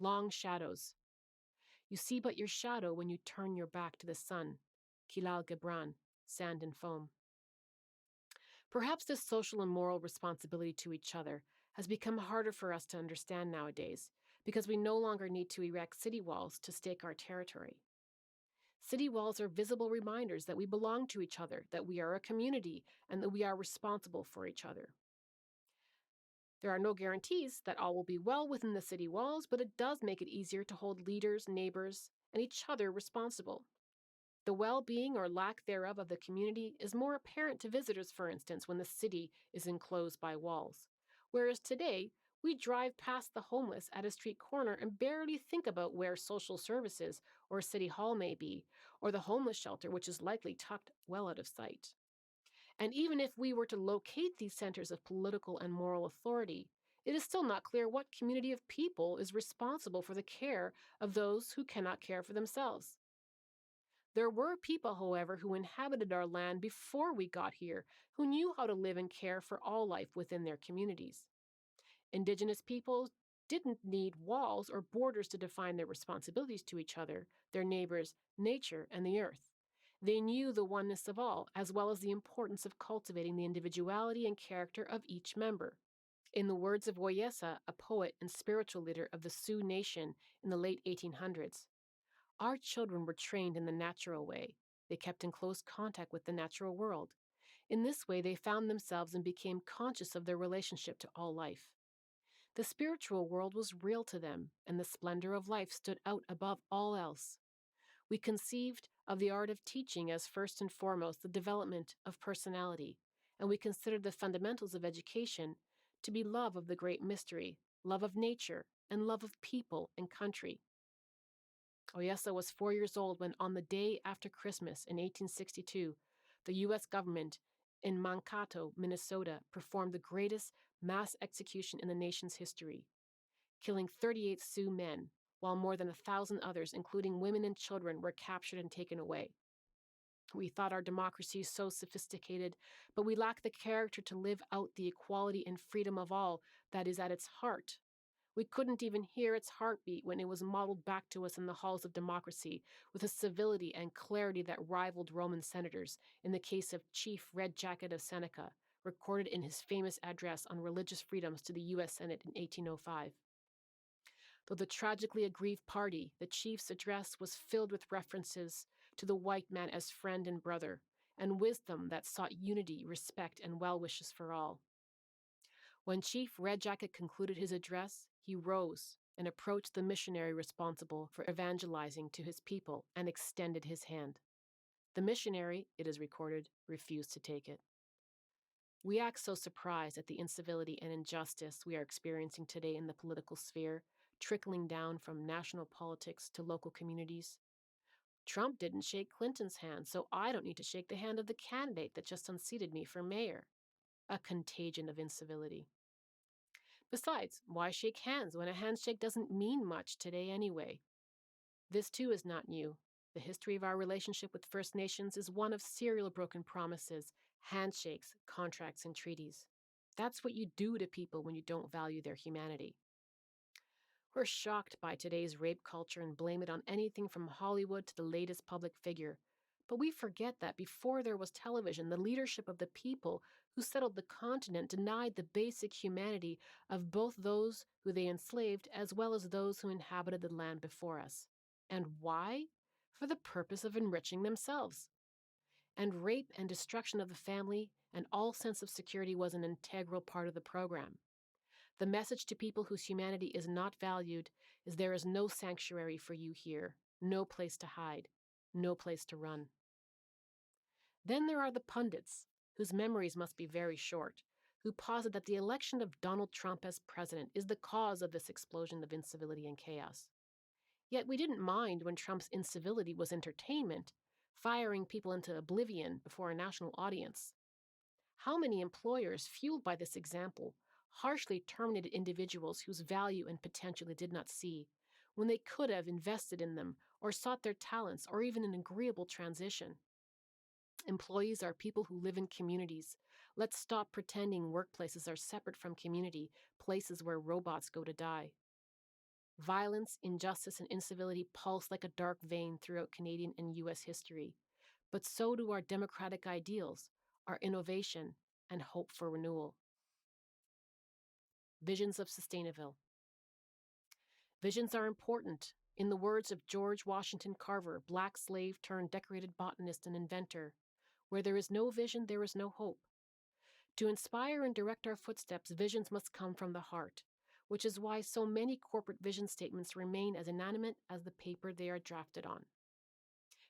long shadows. You see but your shadow when you turn your back to the sun. Kilal Gibran, Sand and Foam. Perhaps this social and moral responsibility to each other has become harder for us to understand nowadays because we no longer need to erect city walls to stake our territory. City walls are visible reminders that we belong to each other, that we are a community, and that we are responsible for each other. There are no guarantees that all will be well within the city walls, but it does make it easier to hold leaders, neighbors, and each other responsible. The well-being or lack thereof of the community is more apparent to visitors, for instance, when the city is enclosed by walls. Whereas today, we drive past the homeless at a street corner and barely think about where social services or city hall may be, or the homeless shelter, which is likely tucked well out of sight. And even if we were to locate these centers of political and moral authority, it is still not clear what community of people is responsible for the care of those who cannot care for themselves. There were people, however, who inhabited our land before we got here, who knew how to live and care for all life within their communities. Indigenous peoples didn't need walls or borders to define their responsibilities to each other, their neighbors, nature, and the earth. They knew the oneness of all, as well as the importance of cultivating the individuality and character of each member. In the words of Woyesa, a poet and spiritual leader of the Sioux Nation in the late 1800s, our children were trained in the natural way. They kept in close contact with the natural world. In this way, they found themselves and became conscious of their relationship to all life. The spiritual world was real to them, and the splendor of life stood out above all else. We conceived of the art of teaching as first and foremost the development of personality, and we considered the fundamentals of education to be love of the great mystery, love of nature, and love of people and country. Oyesa was 4 years old when, on the day after Christmas in 1862, the U.S. government in Mankato, Minnesota, performed the greatest mass execution in the nation's history, killing 38 Sioux men, while more than 1,000 others, including women and children, were captured and taken away. We thought our democracy so sophisticated, but we lack the character to live out the equality and freedom of all that is at its heart. We couldn't even hear its heartbeat when it was modeled back to us in the halls of democracy with a civility and clarity that rivaled Roman senators in the case of Chief Red Jacket of Seneca, recorded in his famous address on religious freedoms to the U.S. Senate in 1805. Though the tragically aggrieved party, the chief's address was filled with references to the white man as friend and brother, and wisdom that sought unity, respect, and well wishes for all. When Chief Red Jacket concluded his address, he rose and approached the missionary responsible for evangelizing to his people and extended his hand. The missionary, it is recorded, refused to take it. We act so surprised at the incivility and injustice we are experiencing today in the political sphere, trickling down from national politics to local communities. Trump didn't shake Clinton's hand, so I don't need to shake the hand of the candidate that just unseated me for mayor. A contagion of incivility. Besides, why shake hands when a handshake doesn't mean much today anyway? This too is not new. The history of our relationship with First Nations is one of serial broken promises, handshakes, contracts, and treaties. That's what you do to people when you don't value their humanity. We're shocked by today's rape culture and blame it on anything from Hollywood to the latest public figure. But we forget that before there was television, the leadership of the people who settled the continent denied the basic humanity of both those who they enslaved as well as those who inhabited the land before us. And why? For the purpose of enriching themselves. And rape and destruction of the family and all sense of security was an integral part of the program. The message to people whose humanity is not valued is there is no sanctuary for you here, no place to hide, no place to run. Then there are the pundits, whose memories must be very short, who posit that the election of Donald Trump as president is the cause of this explosion of incivility and chaos. Yet we didn't mind when Trump's incivility was entertainment, firing people into oblivion before a national audience. How many employers, fueled by this example, harshly terminated individuals whose value and potential they did not see, when they could have invested in them or sought their talents or even an agreeable transition? Employees are people who live in communities. Let's stop pretending workplaces are separate from community, places where robots go to die. Violence, injustice, and incivility pulse like a dark vein throughout Canadian and U.S. history, but so do our democratic ideals, our innovation, and hope for renewal. Visions of Sustainaville. Visions are important. In the words of George Washington Carver, black slave turned decorated botanist and inventor, where there is no vision, there is no hope. To inspire and direct our footsteps, visions must come from the heart, which is why so many corporate vision statements remain as inanimate as the paper they are drafted on.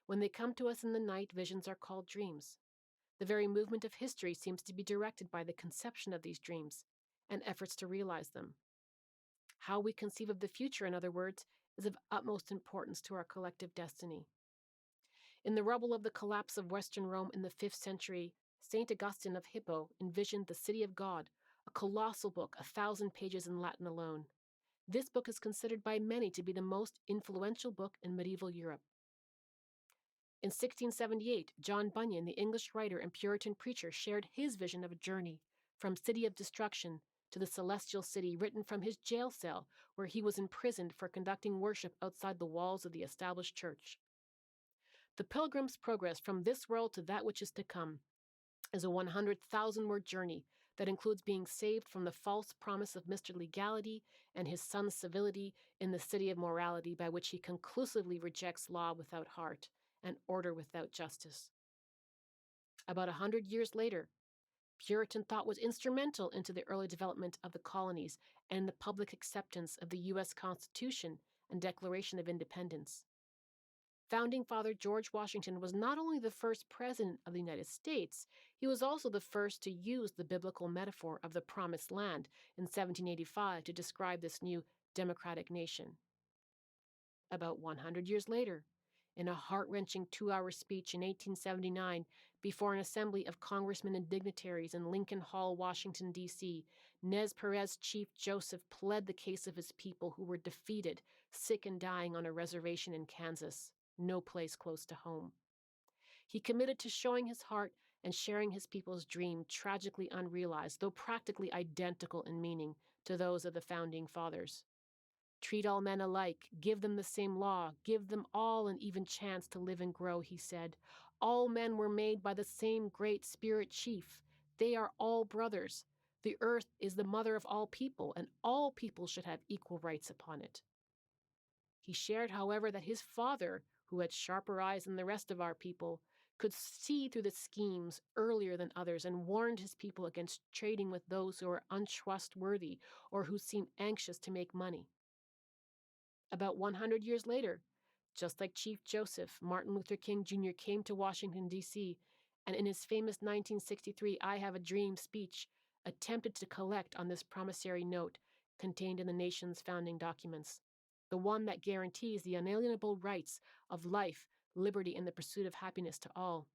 When they come to us in the night, visions are called dreams. The very movement of history seems to be directed by the conception of these dreams and efforts to realize them. How we conceive of the future, in other words, is of utmost importance to our collective destiny. In the rubble of the collapse of Western Rome in the 5th century, St. Augustine of Hippo envisioned the City of God, a colossal book, 1,000 pages in Latin alone. This book is considered by many to be the most influential book in medieval Europe. In 1678, John Bunyan, the English writer and Puritan preacher, shared his vision of a journey from City of Destruction to the Celestial City, written from his jail cell where he was imprisoned for conducting worship outside the walls of the established church. The pilgrim's progress from this world to that which is to come is a 100,000-word journey that includes being saved from the false promise of Mr. Legality and his son's civility in the city of morality, by which he conclusively rejects law without heart and order without justice. About 100 years later, Puritan thought was instrumental into the early development of the colonies and the public acceptance of the U.S. Constitution and Declaration of Independence. Founding Father George Washington was not only the first president of the United States, he was also the first to use the biblical metaphor of the Promised Land in 1785 to describe this new democratic nation. About 100 years later, in a heart-wrenching 2-hour speech in 1879 before an assembly of congressmen and dignitaries in Lincoln Hall, Washington, D.C., Nez Perez Chief Joseph pled the case of his people who were defeated, sick and dying on a reservation in Kansas, no place close to home. He committed to showing his heart and sharing his people's dream, tragically unrealized, though practically identical in meaning to those of the founding fathers. Treat all men alike, give them the same law, give them all an even chance to live and grow, he said. All men were made by the same great spirit chief. They are all brothers. The earth is the mother of all people, and all people should have equal rights upon it. He shared, however, that his father, who had sharper eyes than the rest of our people, could see through the schemes earlier than others, and warned his people against trading with those who were untrustworthy or who seemed anxious to make money. About 100 years later, just like Chief Joseph, Martin Luther King Jr. came to Washington, D.C., and in his famous 1963 I Have a Dream speech, attempted to collect on this promissory note contained in the nation's founding documents, the one that guarantees the unalienable rights of life, liberty, and the pursuit of happiness to all.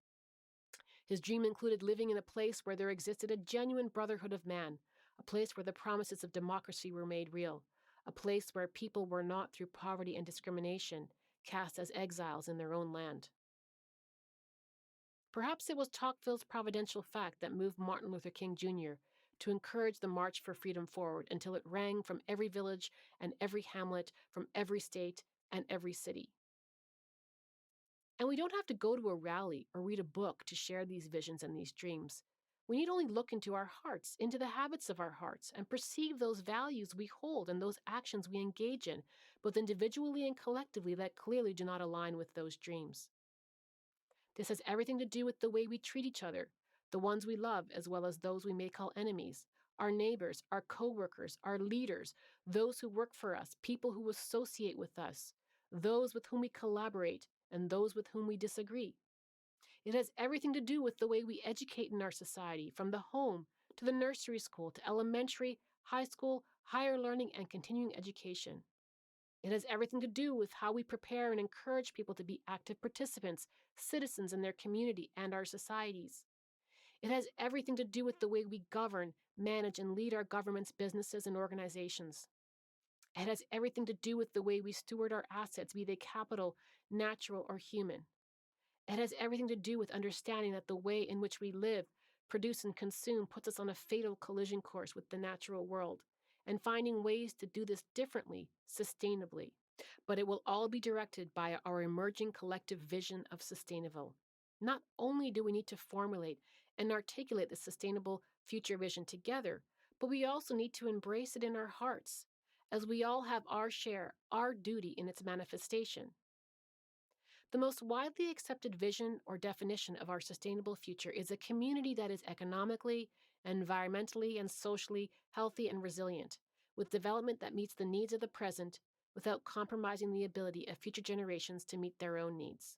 His dream included living in a place where there existed a genuine brotherhood of man, a place where the promises of democracy were made real, a place where people were not, through poverty and discrimination, cast as exiles in their own land. Perhaps it was Tocqueville's providential fact that moved Martin Luther King Jr. to encourage the March for Freedom forward until it rang from every village and every hamlet, from every state and every city. And we don't have to go to a rally or read a book to share these visions and these dreams. We need only look into our hearts, into the habits of our hearts, and perceive those values we hold and those actions we engage in, both individually and collectively, that clearly do not align with those dreams. This has everything to do with the way we treat each other, the ones we love as well as those we may call enemies, our neighbors, our co-workers, our leaders, those who work for us, people who associate with us, those with whom we collaborate, and those with whom we disagree. It has everything to do with the way we educate in our society, from the home to the nursery school to elementary, high school, higher learning, and continuing education. It has everything to do with how we prepare and encourage people to be active participants, citizens in their community and our societies. It has everything to do with the way we govern, manage, and lead our governments, businesses, and organizations. It has everything to do with the way we steward our assets, be they capital, natural, or human. It has everything to do with understanding that the way in which we live, produce, and consume puts us on a fatal collision course with the natural world, and finding ways to do this differently, sustainably. But it will all be directed by our emerging collective vision of Sustainaville. Not only do we need to formulate and articulate the sustainable future vision together, but we also need to embrace it in our hearts, as we all have our share, our duty in its manifestation. The most widely accepted vision or definition of our sustainable future is a community that is economically, environmentally, and socially healthy and resilient, with development that meets the needs of the present without compromising the ability of future generations to meet their own needs.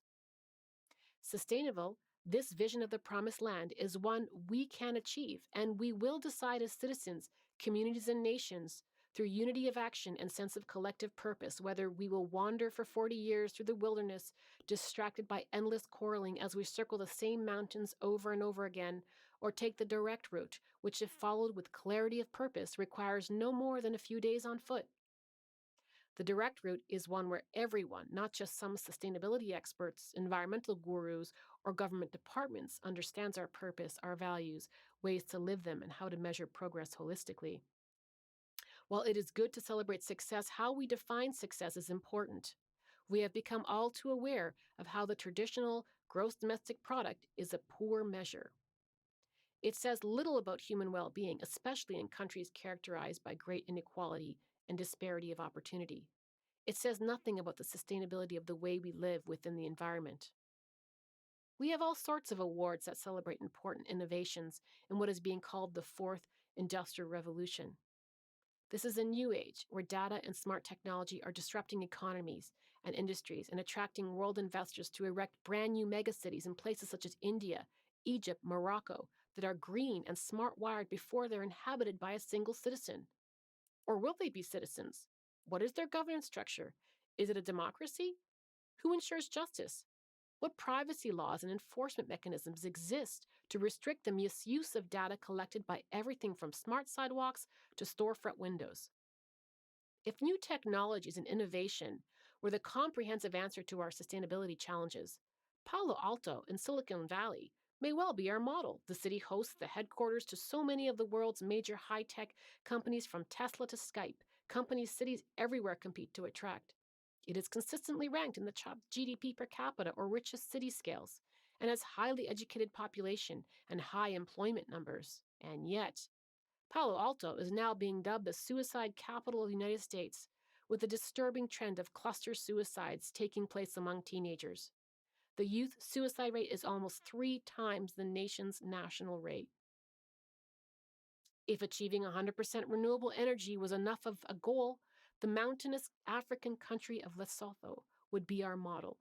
Sustainable, this vision of the promised land is one we can achieve, and we will decide as citizens, communities, and nations through unity of action and sense of collective purpose whether we will wander for 40 years through the wilderness, distracted by endless quarreling as we circle the same mountains over and over again, or take the direct route, which, if followed with clarity of purpose, requires no more than a few days on foot. The direct route is one where everyone, not just some sustainability experts, environmental gurus, or government departments, understands our purpose, our values, ways to live them, and how to measure progress holistically. While it is good to celebrate success, how we define success is important. We have become all too aware of how the traditional gross domestic product is a poor measure. It says little about human well being, especially in countries characterized by great inequality and disparity of opportunity. It says nothing about the sustainability of the way we live within the environment. We have all sorts of awards that celebrate important innovations in what is being called the fourth industrial revolution. This is a new age where data and smart technology are disrupting economies and industries and attracting world investors to erect brand new megacities in places such as India, Egypt, Morocco that are green and smart wired before they're inhabited by a single citizen. Or will they be citizens? What is their governance structure? Is it a democracy? Who ensures justice? What privacy laws and enforcement mechanisms exist to restrict the misuse of data collected by everything from smart sidewalks to storefront windows? If new technologies and innovation were the comprehensive answer to our sustainability challenges, Palo Alto in Silicon Valley may well be our model. The city hosts the headquarters to so many of the world's major high-tech companies, from Tesla to Skype. Companies, cities everywhere compete to attract. It is consistently ranked in the top GDP per capita or richest city scales, and has highly educated population and high employment numbers. And yet, Palo Alto is now being dubbed the suicide capital of the United States, with a disturbing trend of cluster suicides taking place among teenagers. The youth suicide rate is almost 3 times the nation's national rate. If achieving 100% renewable energy was enough of a goal, the mountainous African country of Lesotho would be our model.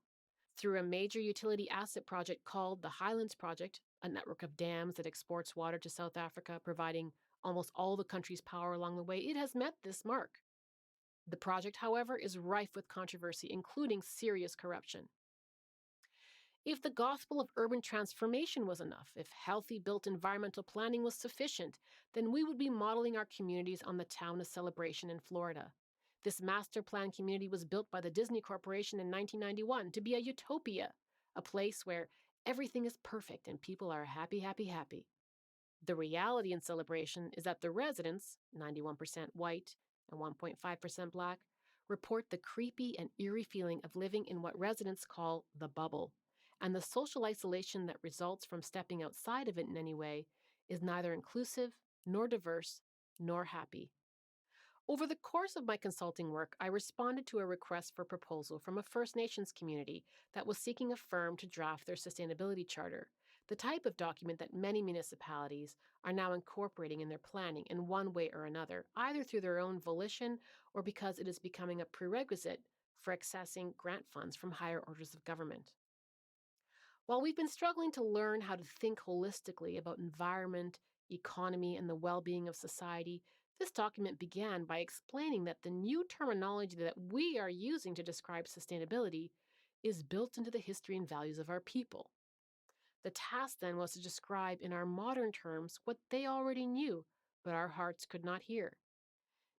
Through a major utility asset project called the Highlands Project, a network of dams that exports water to South Africa, providing almost all the country's power along the way, it has met this mark. The project, however, is rife with controversy, including serious corruption. If the gospel of urban transformation was enough, if healthy built environmental planning was sufficient, then we would be modeling our communities on the town of Celebration in Florida. This master plan community was built by the Disney Corporation in 1991 to be a utopia, a place where everything is perfect and people are happy, happy, happy. The reality in Celebration is that the residents, 91% white and 1.5% black, report the creepy and eerie feeling of living in what residents call the bubble, and the social isolation that results from stepping outside of it in any way is neither inclusive, nor diverse, nor happy. Over the course of my consulting work, I responded to a request for proposal from a First Nations community that was seeking a firm to draft their sustainability charter, the type of document that many municipalities are now incorporating in their planning in one way or another, either through their own volition or because it is becoming a prerequisite for accessing grant funds from higher orders of government. While we've been struggling to learn how to think holistically about environment, economy, and the well-being of society, this document began by explaining that the new terminology that we are using to describe sustainability is built into the history and values of our people. The task then was to describe in our modern terms what they already knew, but our hearts could not hear.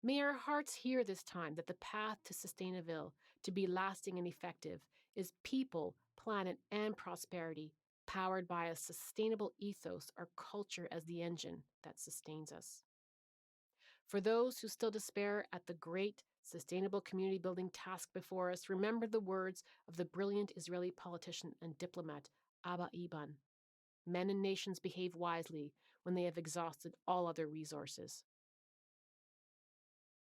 May our hearts hear this time that the path to Sustainaville, to be lasting and effective, is people, planet, and prosperity, powered by a sustainable ethos or culture as the engine that sustains us. For those who still despair at the great sustainable community building task before us, remember the words of the brilliant Israeli politician and diplomat Abba Eban. Men and nations behave wisely when they have exhausted all other resources.